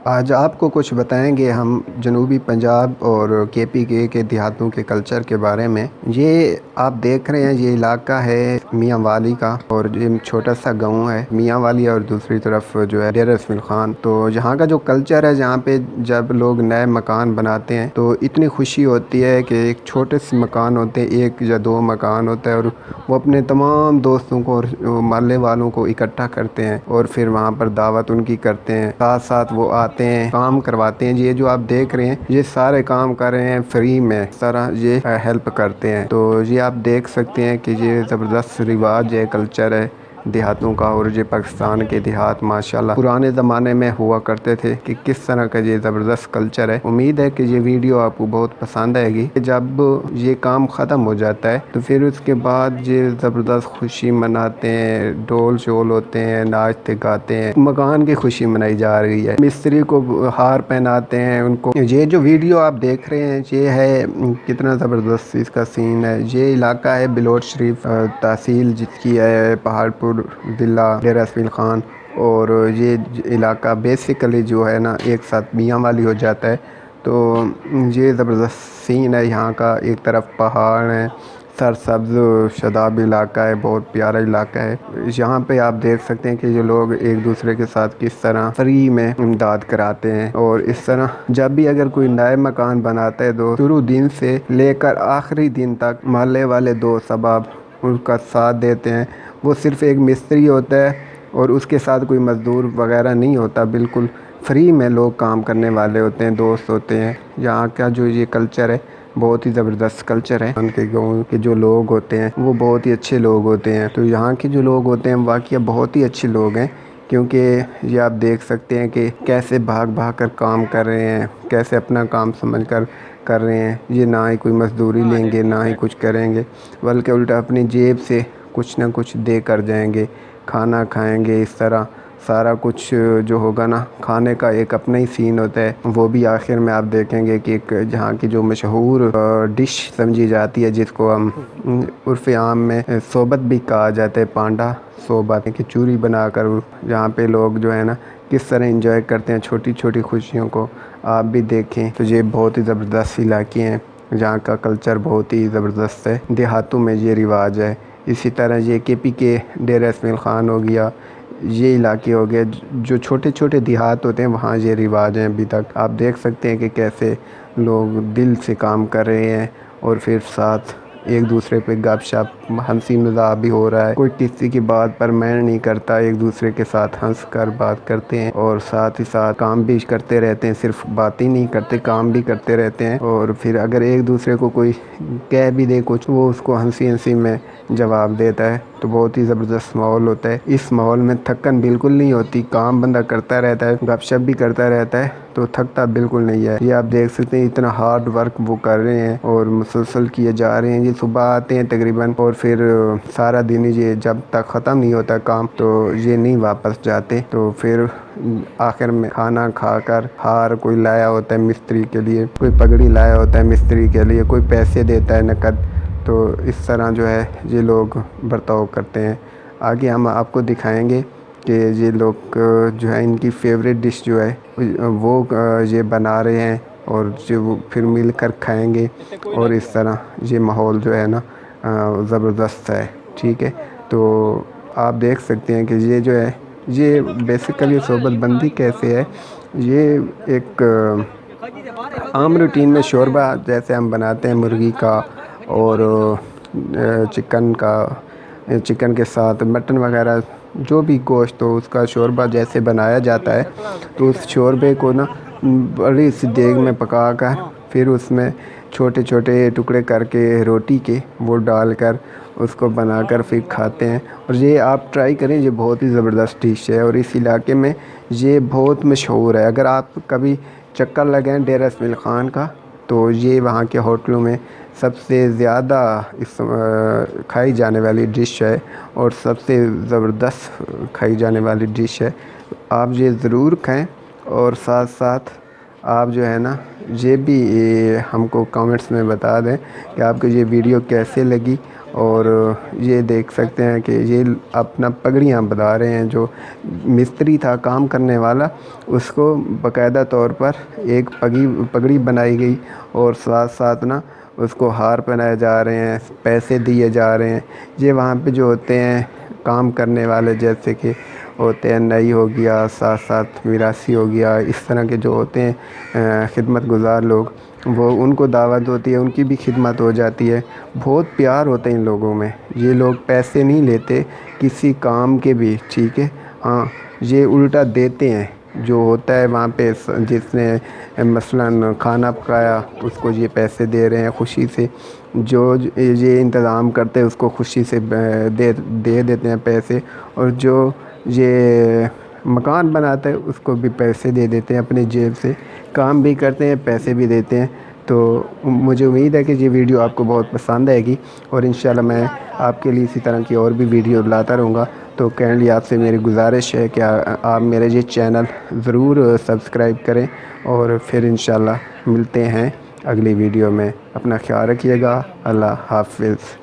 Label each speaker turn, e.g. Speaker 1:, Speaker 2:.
Speaker 1: آج آپ کو کچھ بتائیں گے ہم جنوبی پنجاب اور کے پی کے دیہاتوں کے کلچر کے بارے میں۔ یہ آپ دیکھ رہے ہیں، یہ علاقہ ہے میاں والی کا، اور یہ چھوٹا سا گاؤں ہے میاں والی، اور دوسری طرف جو ہے ڈیرہ اسماعیل خان۔ تو یہاں کا جو کلچر ہے، جہاں پہ جب لوگ نئے مکان بناتے ہیں تو اتنی خوشی ہوتی ہے کہ ایک چھوٹے سے مکان ہوتے ہیں، ایک یا دو مکان ہوتا ہے، اور وہ اپنے تمام دوستوں کو اور محلے والوں کو اکٹھا کرتے ہیں اور پھر وہاں پر دعوت ان کی کرتے ہیں، ساتھ ساتھ وہ آتے ہیں، کام کرواتے ہیں۔ یہ جو آپ دیکھ رہے ہیں، یہ سارے کام کر رہے ہیں فری میں، اس طرح یہ ہیلپ کرتے ہیں۔ تو یہ آپ دیکھ سکتے ہیں کہ یہ زبردست رواج ہے، کلچر ہے دیہاتوں کا، اور یہ پاکستان کے دیہات ماشاءاللہ پرانے زمانے میں ہوا کرتے تھے کہ کس طرح کا یہ زبردست کلچر ہے۔ امید ہے کہ یہ ویڈیو آپ کو بہت پسند آئے گی۔ جب یہ کام ختم ہو جاتا ہے تو پھر اس کے بعد یہ زبردست خوشی مناتے ہیں، ڈھول شول ہوتے ہیں، ناچتے گاتے ہیں، مکان کی خوشی منائی جا رہی ہے، مستری کو ہار پہناتے ہیں ان کو۔ یہ جو ویڈیو آپ دیکھ رہے ہیں، یہ ہے کتنا زبردست اس کا سین ہے۔ یہ علاقہ ہے بلوچ شریف تحصیل، جس کی ہے پہاڑ پور ضلع ڈیرہ اسماعیل خان، اور یہ علاقہ بیسیکلی جو ہے نا ایک ساتھ میاں والی ہو جاتا ہے۔ تو یہ زبردست سین ہے یہاں کا، ایک طرف پہاڑ ہیں، سرسبز شاداب علاقہ ہے، بہت پیارا علاقہ ہے۔ یہاں پہ آپ دیکھ سکتے ہیں کہ یہ لوگ ایک دوسرے کے ساتھ کس طرح فری میں امداد کراتے ہیں، اور اس طرح جب بھی اگر کوئی نئے مکان بناتا ہے تو شروع دن سے لے کر آخری دن تک محلے والے دوست احباب ان کا ساتھ دیتے ہیں۔ وہ صرف ایک مستری ہوتا ہے اور اس کے ساتھ کوئی مزدور وغیرہ نہیں ہوتا، بالکل فری میں لوگ کام کرنے والے ہوتے ہیں، دوست ہوتے ہیں۔ یہاں کا جو یہ کلچر ہے بہت ہی زبردست کلچر ہے۔ ان کے گاؤں کے جو لوگ ہوتے ہیں وہ بہت ہی اچھے لوگ ہوتے ہیں۔ تو یہاں کے جو لوگ ہوتے ہیں واقعی بہت ہی اچھے لوگ ہیں، کیونکہ یہ آپ دیکھ سکتے ہیں کہ کیسے بھاگ بھاگ کر کام کر رہے ہیں، کیسے اپنا کام سمجھ کر رہے ہیں۔ یہ نہ ہی کوئی مزدوری لیں گے، نہ ہی کچھ کریں گے، بلکہ الٹا اپنی جیب سے کچھ نہ کچھ دے کر جائیں گے، کھانا کھائیں گے۔ اس طرح سارا کچھ جو ہوگا نا، کھانے کا ایک اپنا ہی سین ہوتا ہے۔ وہ بھی آخر میں آپ دیکھیں گے کہ ایک جہاں کی جو مشہور ڈش سمجھی جاتی ہے، جس کو ہم عرف عام میں صوبت بھی کہا جاتا ہے، پانڈا صوبت، کہ چوری بنا کر جہاں پہ لوگ جو ہے نا کس طرح انجوائے کرتے ہیں چھوٹی چھوٹی خوشیوں کو، آپ بھی دیکھیں۔ تو یہ بہت ہی زبردست علاقے ہیں، جہاں کا کلچر بہت ہی زبردست ہے، دیہاتوں میں یہ رواج ہے۔ اسی طرح یہ کے پی کے ڈیرہ اسماعیل خان ہو گیا، یہ علاقے ہو گئے جو چھوٹے چھوٹے دیہات ہوتے ہیں، وہاں یہ رواج ہیں ابھی تک۔ آپ دیکھ سکتے ہیں کہ کیسے لوگ دل سے کام کر رہے ہیں، اور پھر ساتھ ایک دوسرے پہ گپ شپ ہنسی مذاق بھی ہو رہا ہے، کوئی کسی کی بات پر مین نہیں کرتا، ایک دوسرے کے ساتھ ہنس کر بات کرتے ہیں، اور ساتھ ہی ساتھ کام بھی کرتے رہتے ہیں، صرف بات ہی نہیں کرتے، کام بھی کرتے رہتے ہیں۔ اور پھر اگر ایک دوسرے کو کوئی کہہ بھی دے کچھ، وہ اس کو ہنسی ہنسی میں جواب دیتا ہے۔ تو بہت ہی زبردست ماحول ہوتا ہے۔ اس ماحول میں تھکن بالکل نہیں ہوتی، کام بندہ کرتا رہتا ہے، گپ شپ بھی کرتا رہتا ہے، تو تھکتا بالکل نہیں ہے۔ یہ آپ دیکھ سکتے ہیں اتنا ہارڈ ورک وہ کر رہے ہیں اور مسلسل کیے جا رہے ہیں۔ یہ صبح آتے ہیں تقریباً، اور پھر سارا دن یہ جب تک ختم نہیں ہوتا کام تو یہ نہیں واپس جاتے۔ تو پھر آخر میں کھانا کھا کر، ہار کوئی لایا ہوتا ہے مستری کے لیے، کوئی پگڑی لایا ہوتا ہے مستری کے لیے، کوئی پیسے دیتا ہے نقد۔ تو اس طرح جو ہے یہ لوگ برتاؤ کرتے ہیں۔ آگے ہم آپ کو دکھائیں گے کہ یہ لوگ جو ہے ان کی فیوریٹ ڈش جو ہے وہ یہ بنا رہے ہیں، اور جو پھر مل کر کھائیں گے، اور اس طرح یہ ماحول جو ہے نا زبردست ہے، ٹھیک ہے۔ تو آپ دیکھ سکتے ہیں کہ یہ جو ہے، یہ بیسیکلی صحبت بندی کیسے ہے، یہ ایک عام روٹین میں شوربہ جیسے ہم بناتے ہیں مرغی کا اور چکن کے ساتھ مٹن وغیرہ، جو بھی گوشت ہو اس کا شوربہ جیسے بنایا جاتا ہے، تو اس شوربے کو نا بڑی سی دیگ میں پکا کر، پھر اس میں چھوٹے چھوٹے ٹکڑے کر کے روٹی کے وہ ڈال کر اس کو بنا کر پھر کھاتے ہیں۔ اور یہ آپ ٹرائی کریں، یہ بہت ہی زبردست ڈش ہے، اور اس علاقے میں یہ بہت مشہور ہے۔ اگر آپ کبھی چکر لگائیں ڈیرہ اسماعیل خان کا، تو یہ وہاں کے ہوٹلوں میں سب سے زیادہ کھائی جانے والی ڈش ہے، اور سب سے زبردست کھائی جانے والی ڈش ہے۔ آپ یہ ضرور کھائیں، اور ساتھ ساتھ آپ جو ہے نا یہ بھی ہم کو کامنٹس میں بتا دیں کہ آپ کو یہ ویڈیو کیسے لگی، اور یہ دیکھ سکتے ہیں کہ یہ اپنا پگڑیاں بنا رہے ہیں. جو مستری تھا کام کرنے والا اس کو باقاعدہ طور پر ایک پگڑی بنائی گئی اور ساتھ ساتھ نا اس کو ہار پہنائے جا رہے ہیں, پیسے دیے جا رہے ہیں. یہ وہاں پہ جو ہوتے ہیں کام کرنے والے جیسے کہ ہوتے ہیں نئی ہو گیا, ساتھ ساتھ میراثی ہو گیا, اس طرح کے جو ہوتے ہیں خدمت گزار لوگ, وہ ان کو دعوت ہوتی ہے, ان کی بھی خدمت ہو جاتی ہے. بہت پیار ہوتے ہیں ان لوگوں میں. یہ لوگ پیسے نہیں لیتے کسی کام کے بھی, ٹھیک ہے. ہاں یہ الٹا دیتے ہیں. جو ہوتا ہے وہاں پہ جس نے مثلاً کھانا پکایا اس کو یہ پیسے دے رہے ہیں خوشی سے. جو یہ انتظام کرتے ہیں اس کو خوشی سے دے دیتے ہیں پیسے. اور جو یہ مکان بناتا ہے اس کو بھی پیسے دے دیتے ہیں اپنے جیب سے. کام بھی کرتے ہیں, پیسے بھی دیتے ہیں. تو مجھے امید ہے کہ یہ ویڈیو آپ کو بہت پسند آئے گی, اور انشاءاللہ میں آپ کے لیے اسی طرح کی اور بھی ویڈیو لاتا رہوں گا. تو کائنڈلی آپ سے میری گزارش ہے کہ آپ میرے یہ چینل ضرور سبسکرائب کریں, اور پھر انشاءاللہ ملتے ہیں اگلی ویڈیو میں. اپنا خیال رکھیے گا. اللہ حافظ.